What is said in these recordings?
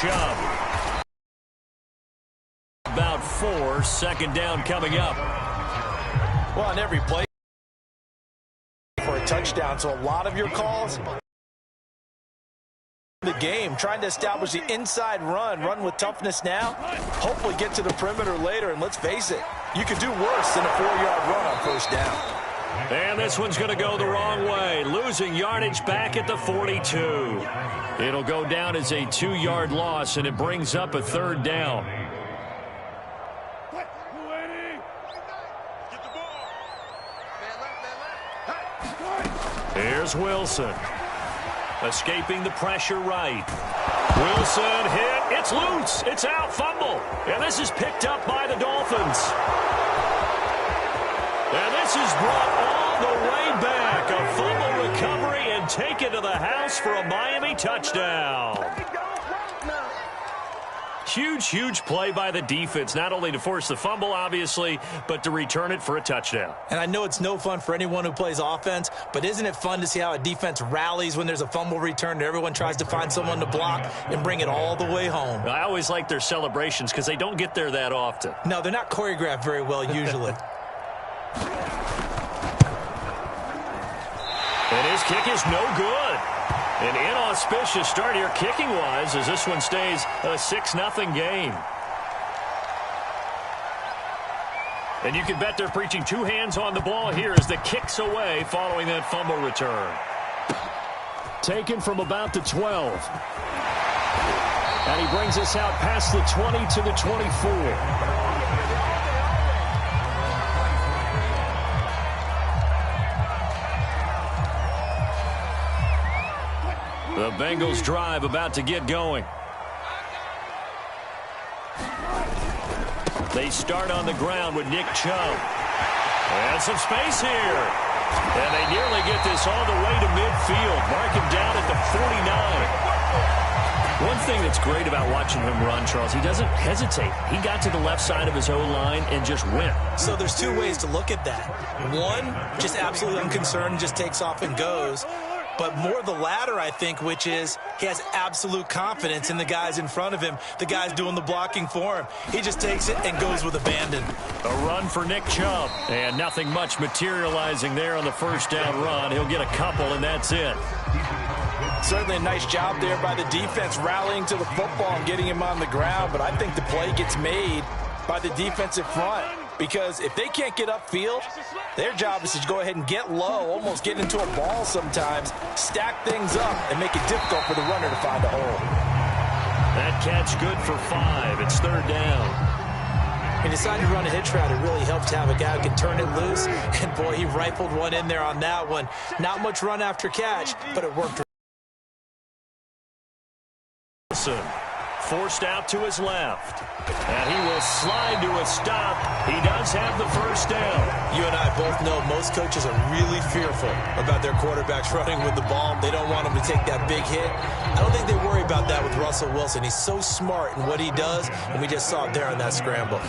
Chubb. About 4, second down coming up. Well, on every play for a touchdown, so a lot of your calls the game, trying to establish the inside run with toughness now, hopefully get to the perimeter later, and let's face it, you could do worse than a 4-yard run on first down. And this one's going to go the wrong way, losing yardage back at the 42. It'll go down as a 2-yard loss, and it brings up a third down. Here's Wilson. Escaping the pressure right. Wilson hit. It's loose. It's out. Fumble. And this is picked up by the Dolphins. And this is brought all the way back. A fumble recovery and taken to the house for a Miami touchdown. Huge play by the defense, not only to force the fumble, obviously, but to return it for a touchdown. And I know it's no fun for anyone who plays offense, but isn't it fun to see how a defense rallies when there's a fumble return and everyone tries to find someone to block and bring it all the way home? I always like their celebrations because they don't get there that often. No, they're not choreographed very well usually. And his kick is no good. An inauspicious start here kicking-wise as this one stays a 6-0 game. And you can bet they're preaching 2 hands on the ball here as the kick's away following that fumble return. Taken from about the 12. And he brings us out past the 20 to the 24. The Bengals drive about to get going. They start on the ground with Nick Chubb. And some space here. And they nearly get this all the way to midfield. Mark him down at the 49. One thing that's great about watching him run, Charles, he doesn't hesitate. He got to the left side of his O-line and just went. So there's 2 ways to look at that. One, just absolutely unconcerned, just takes off and goes. But more the latter, I think, which is he has absolute confidence in the guys in front of him, the guys doing the blocking for him. He just takes it and goes with abandon. A run for Nick Chubb. And nothing much materializing there on the first down run. He'll get a couple, and that's it. Certainly a nice job there by the defense rallying to the football and getting him on the ground. But I think the play gets made by the defensive front. Because if they can't get upfield, their job is to go ahead and get low, almost get into a ball sometimes, stack things up, and make it difficult for the runner to find a hole. That catch good for 5. It's third down. He decided to run a hitch route. It really helped to have a guy who can turn it loose. And, boy, he rifled one in there on that one. Not much run after catch, but it worked. Forced out to his left. And he will slide to a stop. He does have the first down. You and I both know most coaches are really fearful about their quarterbacks running with the ball. They don't want them to take that big hit. I don't think they worry about that with Russell Wilson. He's so smart in what he does, and we just saw it there on that scramble.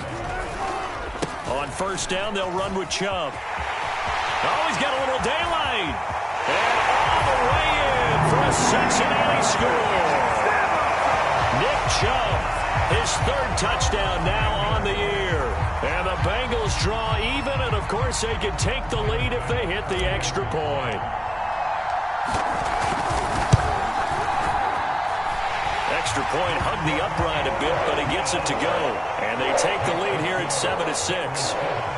On first down, they'll run with Chubb. Oh, he's got a little daylight. And all the way in for a Cincinnati score. Nick Chubb, his 3rd touchdown now on the year. And the Bengals draw even, and of course they can take the lead if they hit the extra point. Extra point hugged the upright a bit, but he gets it to go. And they take the lead here at 7-6.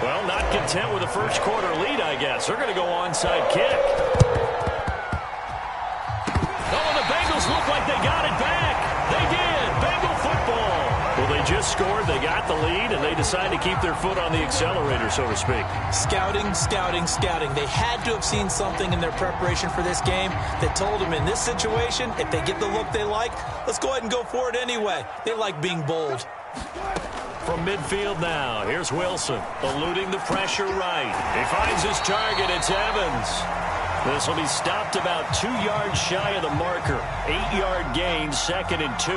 Well, not content with a first quarter lead, I guess. They're going to go onside kick. Oh, the Bengals look like they got it back. They did. Bengal football. Well, they just scored. They got the lead, and they decide to keep their foot on the accelerator, so to speak. Scouting. They had to have seen something in their preparation for this game that told them in this situation, if they get the look they like, let's go ahead and go for it anyway. They like being bold. From midfield now, here's Wilson, eluding the pressure right. He finds his target. It's Evans. This will be stopped about 2 yards shy of the marker. 8-yard gain, 2nd and 2.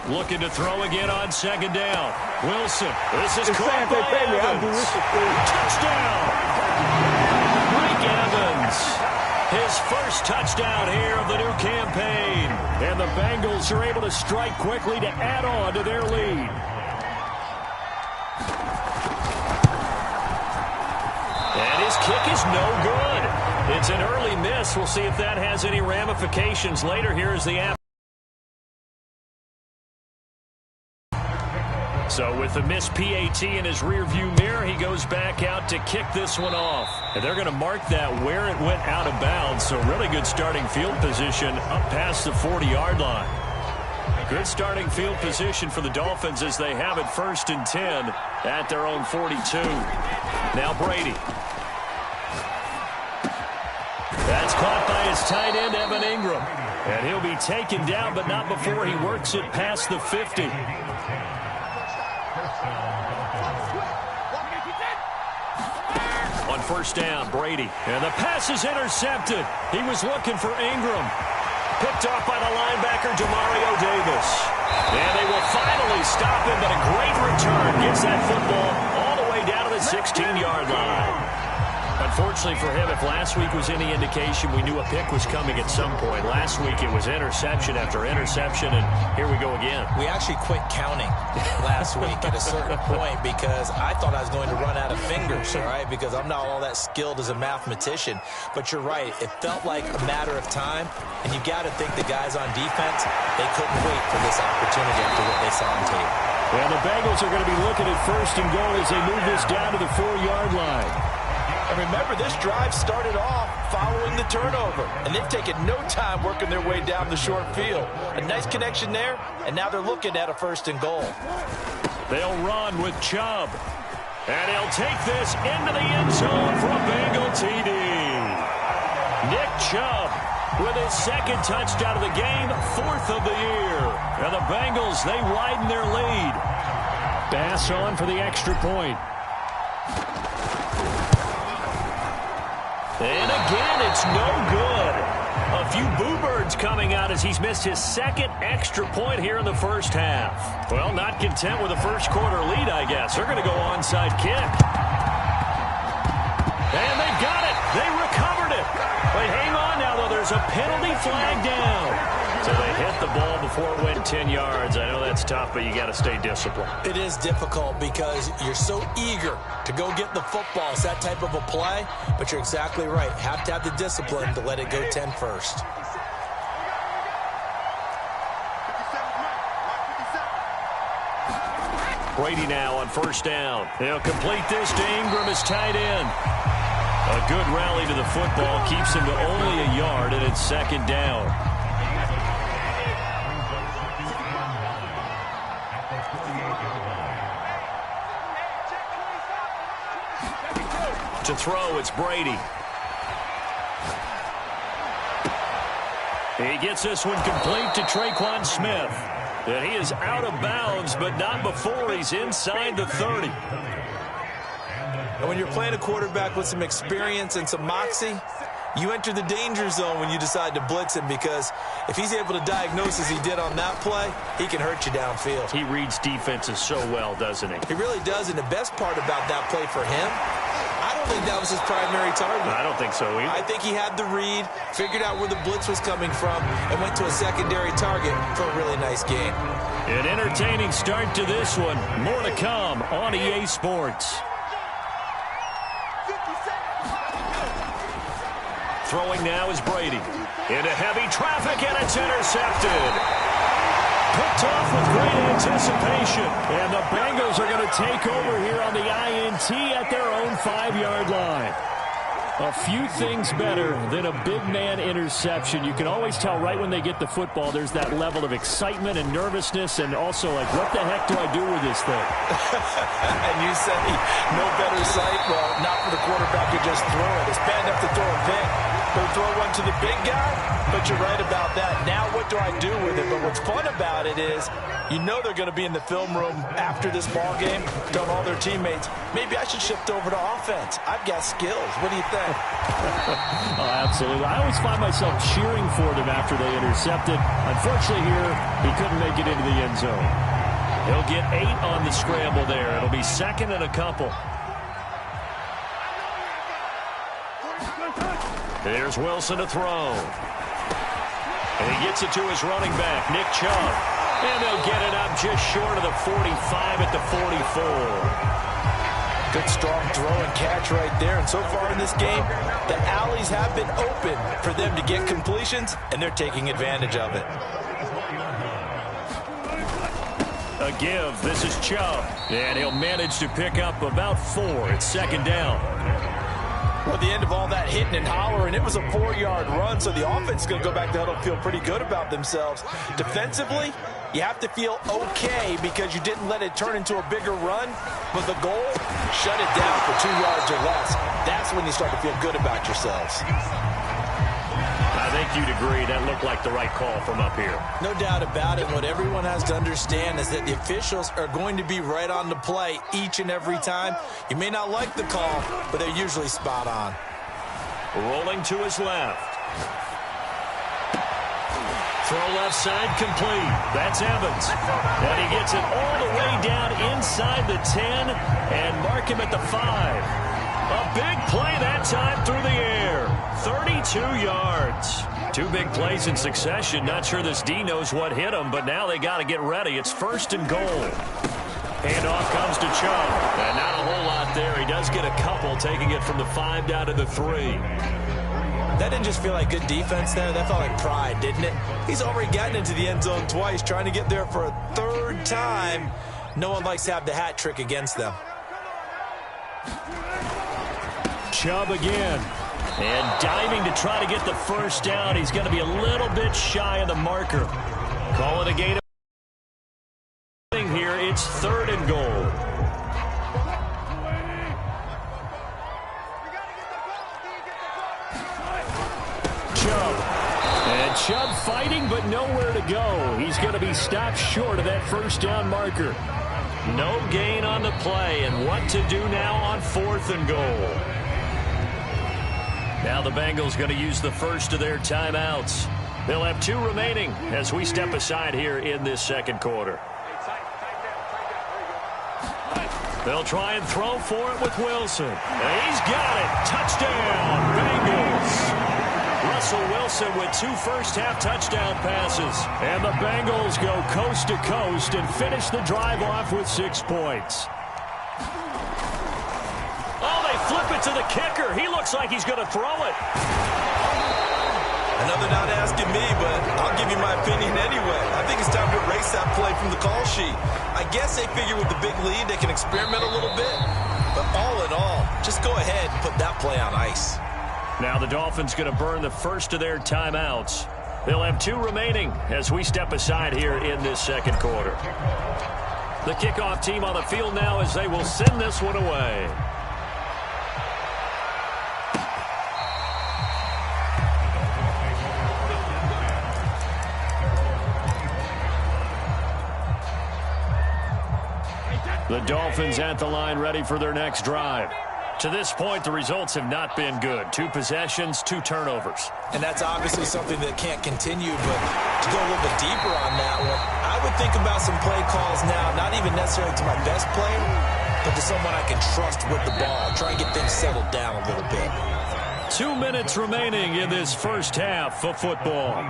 Looking to throw again on 2nd down. Wilson. This is caught by Evans. Touchdown. Mike Evans. His first touchdown here of the new campaign. And the Bengals are able to strike quickly to add on to their lead. And his kick is no good. It's an early miss. We'll see if that has any ramifications later. Here is the app. So with the missed PAT in his rearview mirror, he goes back out to kick this one off. And they're going to mark that where it went out of bounds. So really good starting field position up past the 40-yard line. Good starting field position for the Dolphins as they have it 1st and 10 at their own 42. Now Brady. That's caught by his tight end, Evan Ingram. And he'll be taken down, but not before he works it past the 50. On 1st down, Brady. And the pass is intercepted. He was looking for Ingram. Picked off by the linebacker, Demario Davis. And they will finally stop him, but a great return gets that football all the way down to the 16-yard line. Unfortunately for him, if last week was any indication, we knew a pick was coming at some point. Last week it was interception after interception, and here we go again. We actually quit counting last week at a certain point because I thought I was going to run out of fingers, all right, because I'm not all that skilled as a mathematician. But you're right. It felt like a matter of time, and you got to think the guys on defense, they couldn't wait for this opportunity after what they saw on tape. And the Bengals are going to be looking at 1st and goal as they move this down to the 4-yard line. And remember, this drive started off following the turnover, and they've taken no time working their way down the short field. A nice connection there, and now they're looking at a 1st and goal. They'll run with Chubb, and he'll take this into the end zone for a Bengal TD. Nick Chubb with his 2nd touchdown of the game, 4th of the year. And the Bengals, they widen their lead. Bass on for the extra point. And again, it's no good. A few boo birds coming out as he's missed his 2nd extra point here in the 1st half. Well, not content with a 1st quarter lead, I guess. They're going to go onside kick. And they've got it. They recovered it. But hang on now, though. There's a penalty flag down. So they hit the ball before it went 10 yards. I know that's tough, but you got to stay disciplined. It is difficult because you're so eager to go get the football. It's that type of a play, but you're exactly right. Have to have the discipline to let it go 10 first. Brady now on 1st down. They'll complete this to Ingram as tight end. A good rally to the football keeps him to only a yard, and it's 2nd down. To throw, it's Brady. He gets this one complete to Traquan Smith. And he is out of bounds, but not before he's inside the 30. And when you're playing a quarterback with some experience and some moxie, you enter the danger zone when you decide to blitz him, because if he's able to diagnose as he did on that play, he can hurt you downfield. He reads defenses so well, doesn't he? He really does, and the best part about that play for him, I don't think that was his primary target. I don't think so either. I think he had the read, figured out where the blitz was coming from, and went to a secondary target for a really nice game. An entertaining start to this one. More to come on EA Sports. Throwing now is Brady. Into heavy traffic, and it's intercepted. Picked off with great anticipation. And the Bengals are going to take over here on the INT at their own 5-yard line. A few things better than a big man interception. You can always tell right when they get the football, there's that level of excitement and nervousness, and also like, what the heck do I do with this thing? And you say no better sight? Well, not for the quarterback to just throw it. It's bad enough to throw a pick. They'll throw one to the big guy, but you're right about that. Now what do I do with it? But what's fun about it is you know they're going to be in the film room after this ball game, telling all their teammates, maybe I should shift over to offense. I've got skills. What do you think? Oh, absolutely. I always find myself cheering for them after they intercepted. Unfortunately here, he couldn't make it into the end zone. He'll get 8 on the scramble there. It'll be 2nd and a couple. There's Wilson to throw. And he gets it to his running back, Nick Chubb. And they'll get it up just short of the 45 at the 44. Good strong throw and catch right there. And so far in this game, the alleys have been open for them to get completions, and they're taking advantage of it. A give. This is Chubb. And he'll manage to pick up about 4. It's second down. Well, at the end of all that hitting and hollering, it was a 4-yard run, so the offense is going to go back to huddle and feel pretty good about themselves. Defensively, you have to feel okay because you didn't let it turn into a bigger run, but the goal, shut it down for 2 yards or less. That's when you start to feel good about yourselves. I think you'd agree that looked like the right call from up here. No doubt about it. What everyone has to understand is that the officials are going to be right on the play each and every time. You may not like the call, but they're usually spot on. Rolling to his left. Throw left side complete. That's Evans. And he gets it all the way down inside the 10 and mark him at the 5. A big play that time through the air. 32 yards. 2 big plays in succession. Not sure this D knows what hit him, but now they got to get ready. It's first and goal. Handoff comes to Chubb. And not a whole lot there. He does get a couple, taking it from the 5 down to the 3. That didn't just feel like good defense there. That felt like pride, didn't it? He's already gotten into the end zone twice, trying to get there for a 3rd time. No one likes to have the hat trick against them. Chubb again. And diving to try to get the first down. He's going to be a little bit shy of the marker. Call it a gain of here. It's 3rd and goal. Chubb. And Chubb fighting, but nowhere to go. He's going to be stopped short of that first down marker. No gain on the play, and what to do now on 4th and goal. Now the Bengals going to use the first of their timeouts. They'll have 2 remaining as we step aside here in this second quarter. They'll try and throw for it with Wilson. And he's got it. Touchdown, Bengals. Russell Wilson with 2 first-half touchdown passes. And the Bengals go coast to coast and finish the drive off with 6 points. Oh, they flip it to the kicker. He looks like he's going to throw it. Another not asking me, but I'll give you my opinion anyway. I think it's time to erase that play from the call sheet. I guess they figure with the big lead they can experiment a little bit. But all in all, just go ahead and put that play on ice. Now the Dolphins going to burn the first of their timeouts. They'll have 2 remaining as we step aside here in this second quarter. The kickoff team on the field now as they will send this one away. The Dolphins at the line ready for their next drive. To this point, the results have not been good. 2 possessions, 2 turnovers. And that's obviously something that can't continue, but to go a little bit deeper on that one, I would think about some play calls now, not even necessarily to my best player, but to someone I can trust with the ball. Try and get things settled down a little bit. 2 minutes remaining in this first half of football.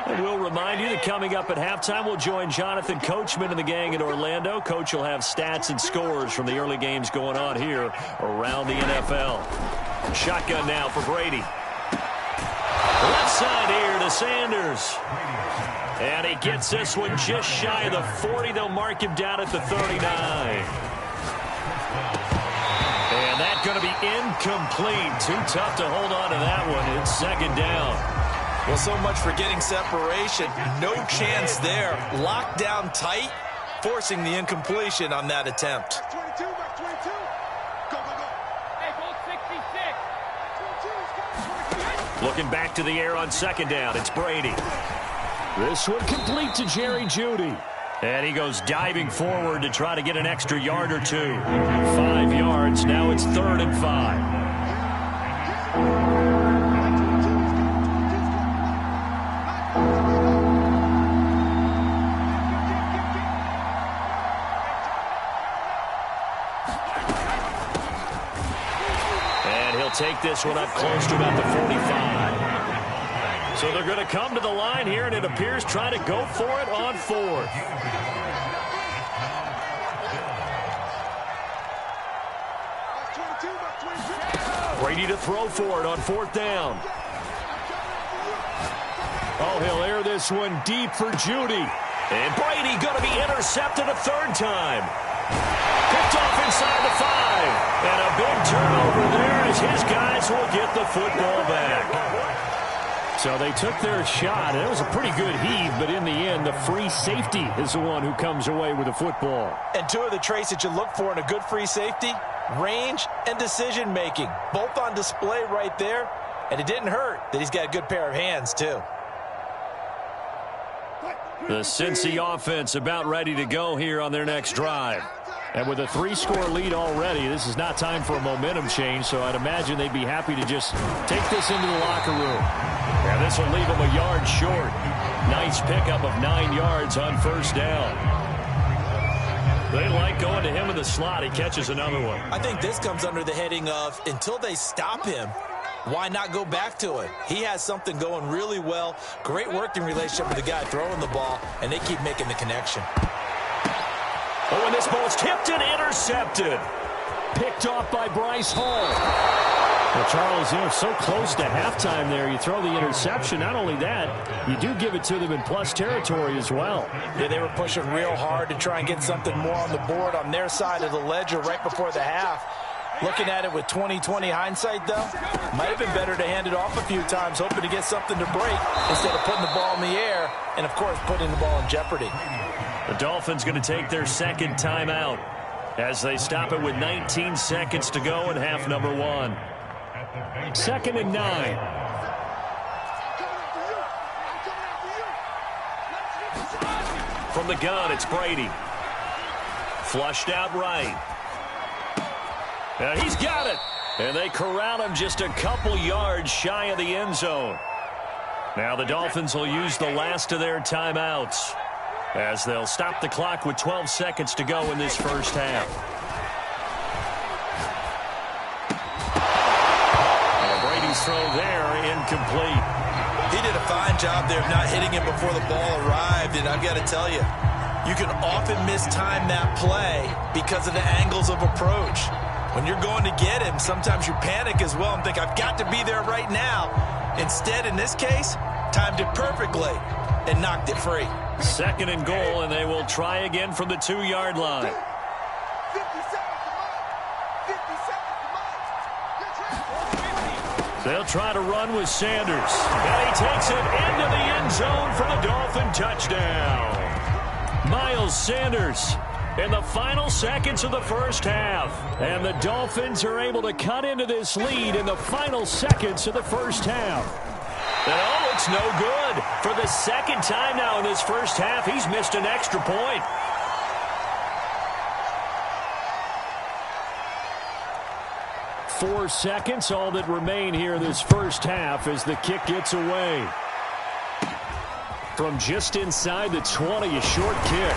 And we'll remind you that coming up at halftime, we'll join Jonathan Coachman and the gang in Orlando. Coach will have stats and scores from the early games going on here around the NFL. Shotgun now for Brady. Left side here to Sanders. And he gets this one just shy of the 40. They'll mark him down at the 39. And that's going to be incomplete. Too tough to hold on to that one. It's second down. Well, so much for getting separation. No chance there. Locked down tight, forcing the incompletion on that attempt. Looking back to the air on second down. It's Brady. This one complete to Jerry Jeudy. And he goes diving forward to try to get an extra yard or 2. 5 yards. Now it's 3rd and 5. They'll take this one up close to about the 45. So they're going to come to the line here, and it appears trying to go for it on fourth. Brady to throw for it on fourth down. Oh, he'll air this one deep for Judy. And Brady going to be intercepted a third time. Picked off inside the 5. And a big turnover there as his guys will get the football back. So they took their shot. It was a pretty good heave, but in the end, the free safety is the one who comes away with the football. And two of the traits that you look for in a good free safety, range and decision-making. Both on display right there. And it didn't hurt that he's got a good pair of hands, too. The Cincy offense about ready to go here on their next drive. And with a 3-score lead already, this is not time for a momentum change, so I'd imagine they'd be happy to just take this into the locker room. Yeah, this will leave them a yard short. Nice pickup of 9 yards on first down. They like going to him in the slot. He catches another one. I think this comes under the heading of, until they stop him, why not go back to it? He has something going really well. Great working relationship with the guy throwing the ball, and they keep making the connection. Oh, and this ball's tipped and intercepted. Picked off by Bryce Hall. Well, Charles, so close to halftime there. You throw the interception. Not only that, you do give it to them in plus territory as well. Yeah, they were pushing real hard to try and get something more on the board on their side of the ledger right before the half. Looking at it with 20/20 hindsight, though, might have been better to hand it off a few times, hoping to get something to break instead of putting the ball in the air and, of course, putting the ball in jeopardy. The Dolphins going to take their second timeout as they stop it with 19 seconds to go in half number 1. 2nd and 9. From the gun, it's Brady. Flushed out right. He's got it. And they corral him just a couple yards shy of the end zone. Now the Dolphins will use the last of their timeouts as they'll stop the clock with 12 seconds to go in this first half. Brady's throw there incomplete. He did a fine job there of not hitting him before the ball arrived, and I've got to tell you, you can often mistime that play because of the angles of approach. When you're going to get him, sometimes you panic as well and think, I've got to be there right now. Instead, in this case, timed it perfectly and knocked it free. 2nd and goal, and they will try again from the 2-yard line. 50 seconds to They'll try to run with Sanders. And he takes it into the end zone for the Dolphin touchdown. Miles Sanders in the final seconds of the first half. And the Dolphins are able to cut into this lead in the final seconds of the first half. And oh, it's no good. For the second time now in this first half, he's missed an extra point. Four seconds, all that remain here in this first half as the kick gets away. From just inside the 20, a short kick.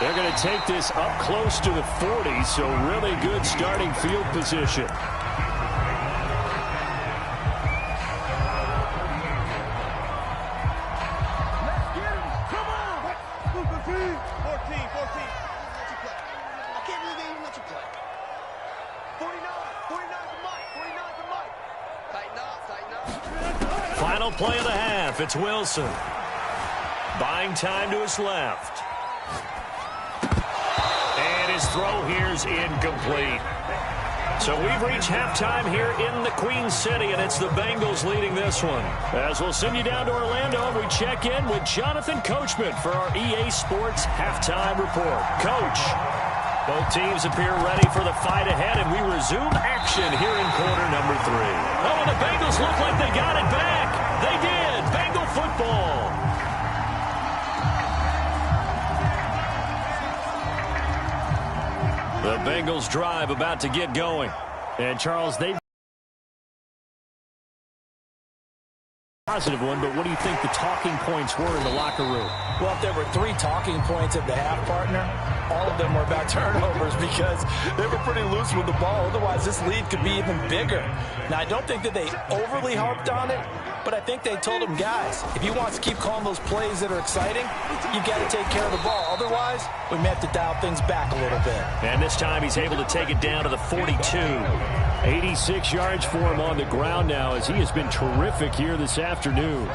They're going to take this up close to the 40, so really good starting field position. Final play of the half. It's Wilson. Buying time to his left. And his throw here's incomplete. So we've reached halftime here in the Queen City, and it's the Bengals leading this one. As we'll send you down to Orlando, and we check in with Jonathan Coachman for our EA Sports Halftime Report. Coach, both teams appear ready for the fight ahead, and we resume action here in quarter number 3. Oh, and the Bengals look like they got it back. They did. Bengal football. The Bengals drive about to get going. And, Charles, they've positive one, but what do you think the talking points were in the locker room? Well, if there were 3 talking points at the half, partner, all of them were about turnovers because they were pretty loose with the ball. Otherwise, this lead could be even bigger. Now, I don't think that they overly harped on it, but I think they told them, guys, if you want to keep calling those plays that are exciting, you've got to take care of the ball. Otherwise, we may have to dial things back a little bit. And this time he's able to take it down to the 42. 86 yards for him on the ground now as he has been terrific here this afternoon.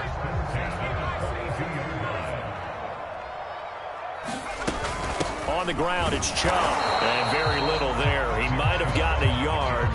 On the ground, it's Chubb. And very little there. He might have gotten a yard.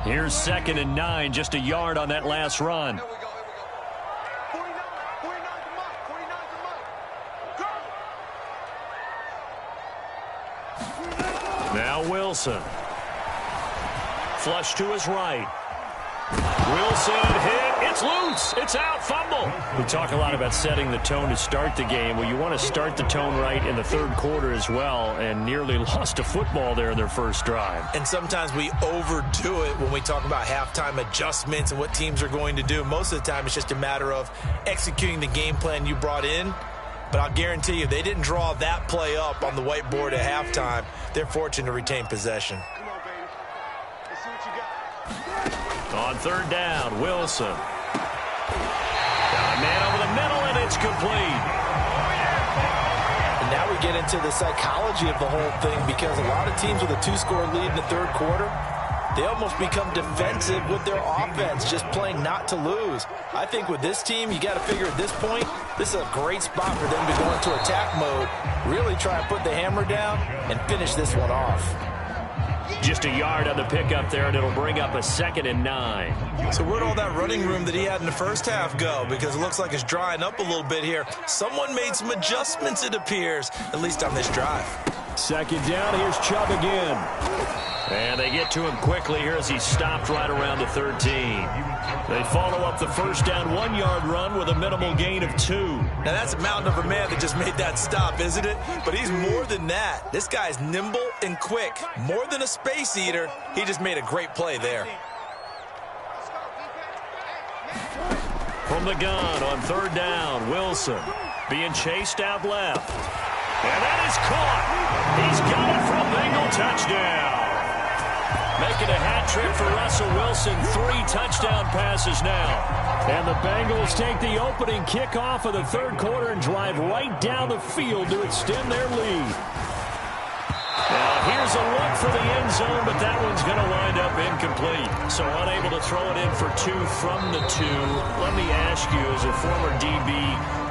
Here's 2nd and 9, just a yard on that last run. Here we go. 49, 49's the mark. 49's the mark. Go! Now Wilson. Flush to his right. Wilson hit. It's loose. It's out. Fumble. We talk a lot about setting the tone to start the game. Well, you want to start the tone right in the 3rd quarter as well, and nearly lost a football there in their first drive. And sometimes we overdo it when we talk about halftime adjustments and what teams are going to do. Most of the time, it's just a matter of executing the game plan you brought in. But I'll guarantee you, they didn't draw that play up on the whiteboard at halftime. They're fortunate to retain possession. Come on, baby. Let's see what you got. On 3rd down, Wilson. Got a man over the middle, and it's complete. And now we get into the psychology of the whole thing because a lot of teams with a 2-score lead in the 3rd quarter, they almost become defensive with their offense, just playing not to lose. I think with this team, you got to figure at this point, this is a great spot for them to go into attack mode, really try and put the hammer down and finish this one off. Just a yard on the pickup there, and it'll bring up a 2nd and 9. So where'd all that running room that he had in the first half go? Because it looks like it's drying up a little bit here. Someone made some adjustments, it appears, at least on this drive. 2nd down, here's Chubb again. And they get to him quickly here as he stopped right around the 13. They follow up the first down 1-yard run with a minimal gain of 2. Now that's a mountain of a man that just made that stop, isn't it? But he's more than that. This guy's nimble and quick. More than a space eater. He just made a great play there. From the gun on 3rd down, Wilson being chased out left. And that is caught. He's got it for a Bengal touchdown. Making a hat trick for Russell Wilson. 3 touchdown passes now. And the Bengals take the opening kickoff of the 3rd quarter and drive right down the field to extend their lead. Now here's a look for the end zone, but that one's going to wind up incomplete. So unable to throw it in for 2 from the 2. Let me ask you, as a former DB,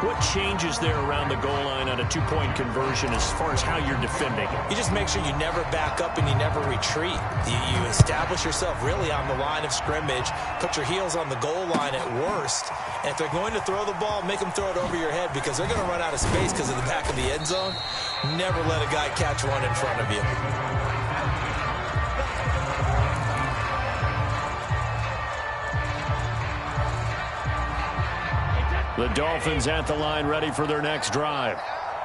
what changes there around the goal line on a 2-point conversion as far as how you're defending it? You just make sure you never back up and you never retreat. You establish yourself really on the line of scrimmage, put your heels on the goal line at worst, and if they're going to throw the ball, make them throw it over your head because they're going to run out of space because of the back of the end zone. Never let a guy catch one in front of you. The Dolphins at the line ready for their next drive.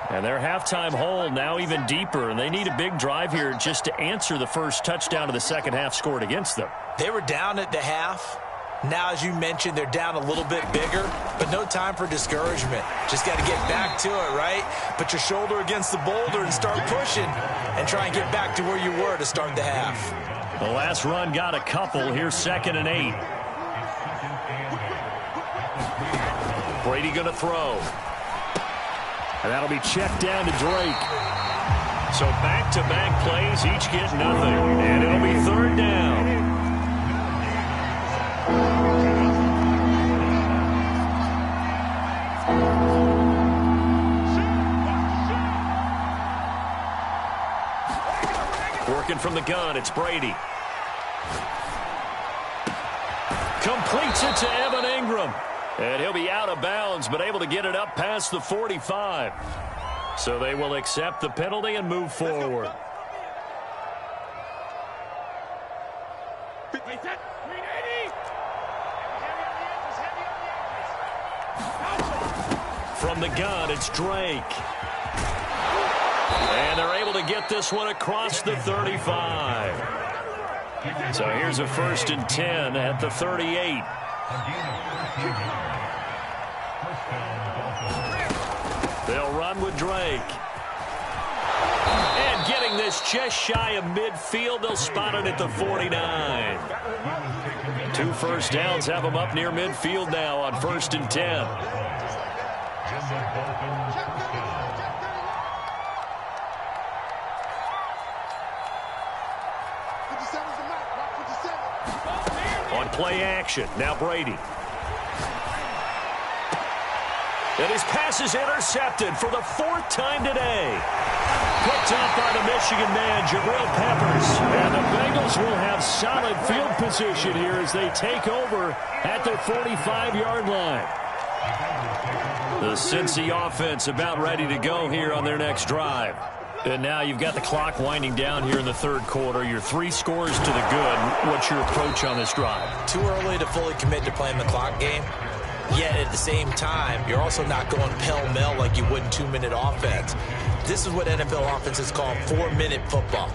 And their halftime hole now even deeper, and they need a big drive here just to answer the first touchdown of the second half scored against them. They were down at the half. Now, as you mentioned, they're down a little bit bigger, but no time for discouragement. Just got to get back to it, right? Put your shoulder against the boulder and start pushing and try and get back to where you were to start the half. The last run got a couple. Here's 2nd and 8. Brady going to throw. And that'll be checked down to Drake. So back-to-back plays, each get nothing. And it'll be 3rd down. Working from the gun, it's Brady. Completes it to Evan Ingram. And he'll be out of bounds, but able to get it up past the 45. So they will accept the penalty and move forward. From the gun, it's Drake. And they're able to get this one across the 35. So here's a 1st and 10 at the 38. They'll run with Drake. And getting this just shy of midfield, they'll spot it at the 49. 2 first downs have them up near midfield now on 1st and 10. On play action, now Brady. And his pass is intercepted for the 4th time today. Picked up by the Michigan man, Jabril Peppers. And the Bengals will have solid field position here as they take over at their 45-yard line. The Cincy offense about ready to go here on their next drive. And now you've got the clock winding down here in the 3rd quarter. You're 3 scores to the good. What's your approach on this drive? Too early to fully commit to playing the clock game. Yet at the same time, you're also not going pell-mell like you would in 2-minute offense. This is what NFL offenses call 4-minute football.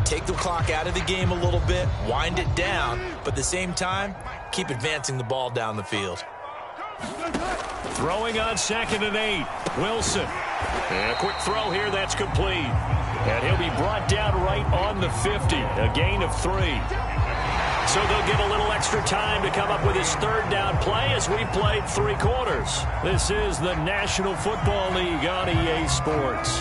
Take the clock out of the game a little bit, wind it down, but at the same time, keep advancing the ball down the field. Throwing on 2nd and 8. Wilson. And a quick throw here, that's complete. And he'll be brought down right on the 50. A gain of 3. So they'll get a little extra time to come up with his 3rd down play as we played 3 quarters. This is the National Football League on EA Sports.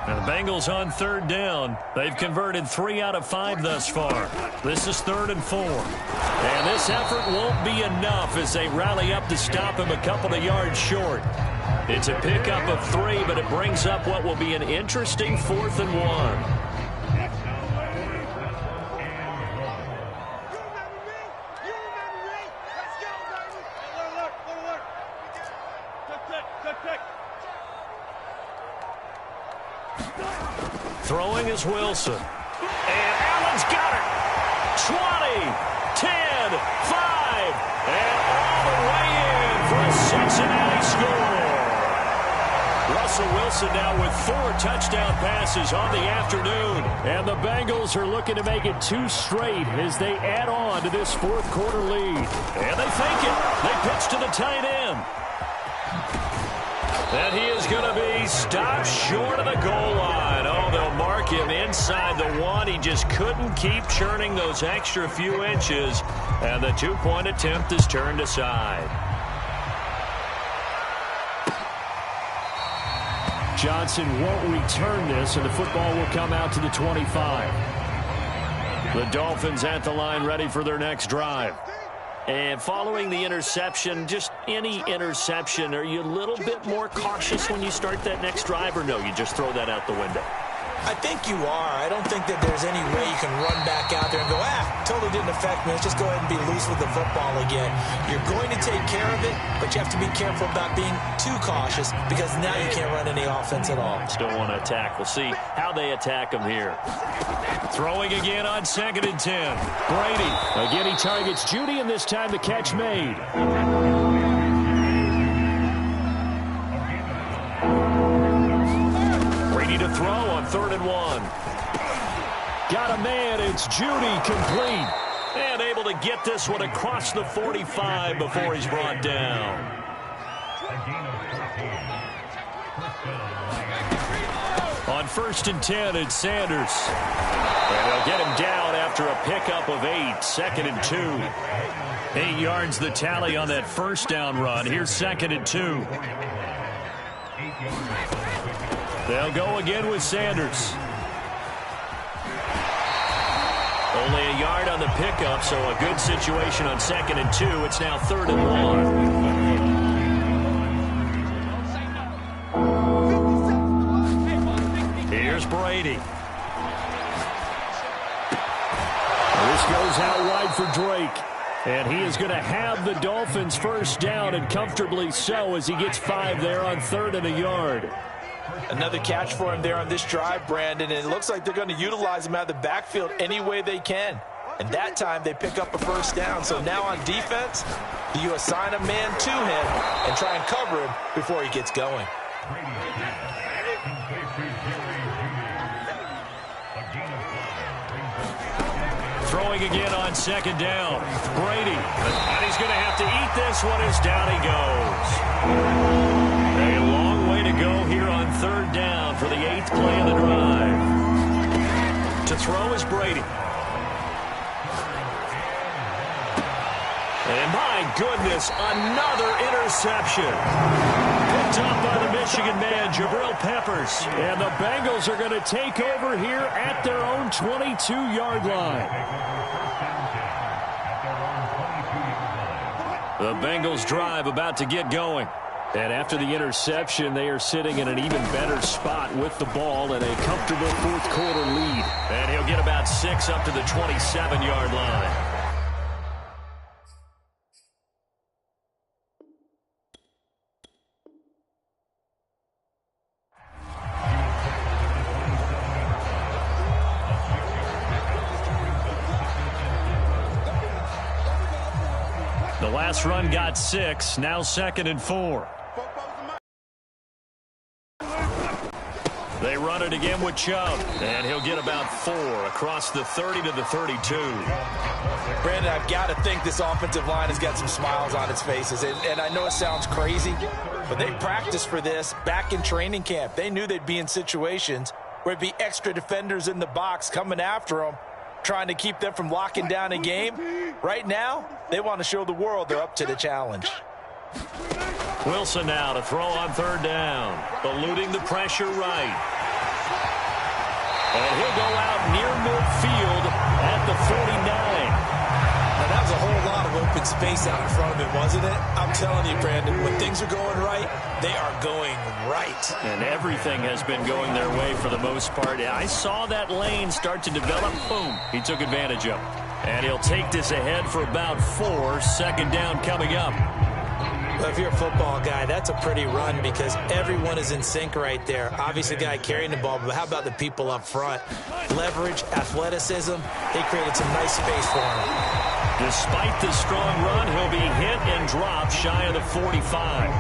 And the Bengals on third down. They've converted 3 out of 5 thus far. This is 3rd and 4. And this effort won't be enough as they rally up to stop him a couple of yards short. It's a pickup of 3, but it brings up what will be an interesting 4th and 1. Throwing is Wilson. And Allen's got it. 20, 10, 5, and all the way in for a Cincinnati score. Russell Wilson now with 4 touchdown passes on the afternoon. And the Bengals are looking to make it 2 straight as they add on to this 4th quarter lead. And they fake it. They pitch to the tight end. And he is going to be stopped short of the goal line. Oh, they'll mark him inside the 1. He just couldn't keep churning those extra few inches. And the 2-point attempt is turned aside. Johnson won't return this, and the football will come out to the 25. The Dolphins at the line ready for their next drive. And following the interception, just any interception, are you a little bit more cautious when you start that next drive, or no, you just throw that out the window? I think you are. I don't think that there's any way you can run back out there and go, totally didn't affect me. Let's just go ahead and be loose with the football again. You're going to take care of it, but you have to be careful about being too cautious because now you can't run any offense at all. Still want to attack. We'll see how they attack him here. Throwing again on 2nd and 10. Brady. Again, he targets Judy, and this time the catch made. To throw on 3rd and 1. Got a man. It's Judy, complete. And able to get this one across the 45 before he's brought down. On 1st and 10, it's Sanders. And they'll get him down after a pickup of 8. 2nd and 2. 8 yards the tally on that 1st down run. Here's 2nd and 2. They'll go again with Sanders. Only a yard on the pickup, so a good situation on 2nd and 2. It's now 3rd and 1. Here's Brady. This goes out wide for Drake. And he is going to have the Dolphins 1st down, and comfortably so, as he gets 5 there on 3rd and a yard. Another catch for him there on this drive, Brandon, and it looks like they're going to utilize him out of the backfield any way they can. And that time they pick up a 1st down. So now on defense, you assign a man to him and try and cover him before he gets going. Throwing again on 2nd down. Brady. And he's going to have to eat this one as down he goes. A long way to go here on 3rd down for the 8th play of the drive. To throw is Brady. And my goodness, another interception. Picked up by the Michigan man, Jabril Peppers. And the Bengals are going to take over here at their own 22-yard line. The Bengals drive about to get going. And after the interception, they are sitting in an even better spot with the ball and a comfortable 4th quarter lead. And he'll get about 6 up to the 27-yard line. The last run got 6, now 2nd and 4. They run it again with Chubb, and he'll get about 4 across the 30 to the 32. Brandon, I've got to think this offensive line has got some smiles on its faces, and I know it sounds crazy, but they practiced for this back in training camp. They knew they'd be in situations where there'd be extra defenders in the box coming after them, trying to keep them from locking down a game. Right now, they want to show the world they're up to the challenge. Wilson now to throw on 3rd down. Eluding the pressure right. And he'll go out near midfield at the 49. Now, that was a whole lot of open space out in front of him, wasn't it? I'm telling you, Brandon, when things are going right, they are going right. And everything has been going their way for the most part. I saw that lane start to develop. Boom. He took advantage of it. And he'll take this ahead for about 4. Second down coming up. Well, if you're a football guy, that's a pretty run because everyone is in sync right there. Obviously, the guy carrying the ball, but how about the people up front? Leverage, athleticism, they created some nice space for him. Despite the strong run, he'll be hit and dropped shy of the 45.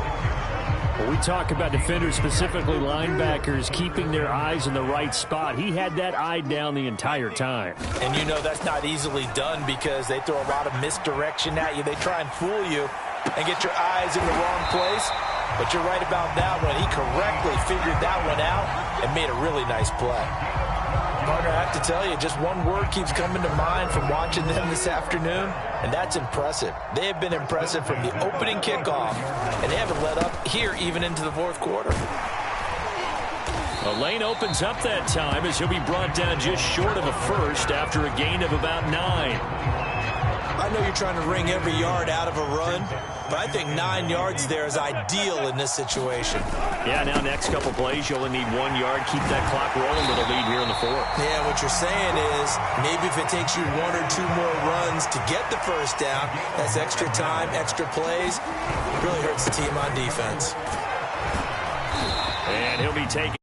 Well, we talk about defenders, specifically linebackers, keeping their eyes in the right spot. He had that eye down the entire time. And you know that's not easily done because they throw a lot of misdirection at you. They try and fool you and get your eyes in the wrong place. But you're right about that one. He correctly figured that one out and made a really nice play. Partner, I have to tell you, just one word keeps coming to mind from watching them this afternoon, and that's impressive. They have been impressive from the opening kickoff, and they haven't let up here even into the fourth quarter. The lane opens up that time as he'll be brought down just short of a first after a gain of about 9. I know you're trying to wring every yard out of a run, but I think 9 yards there is ideal in this situation. Yeah, now next couple plays, you only need 1 yard. Keep that clock rolling with a lead here in the 4th. Yeah, what you're saying is maybe if it takes you 1 or 2 more runs to get the first down, that's extra time, extra plays. Really hurts the team on defense. And he'll be taking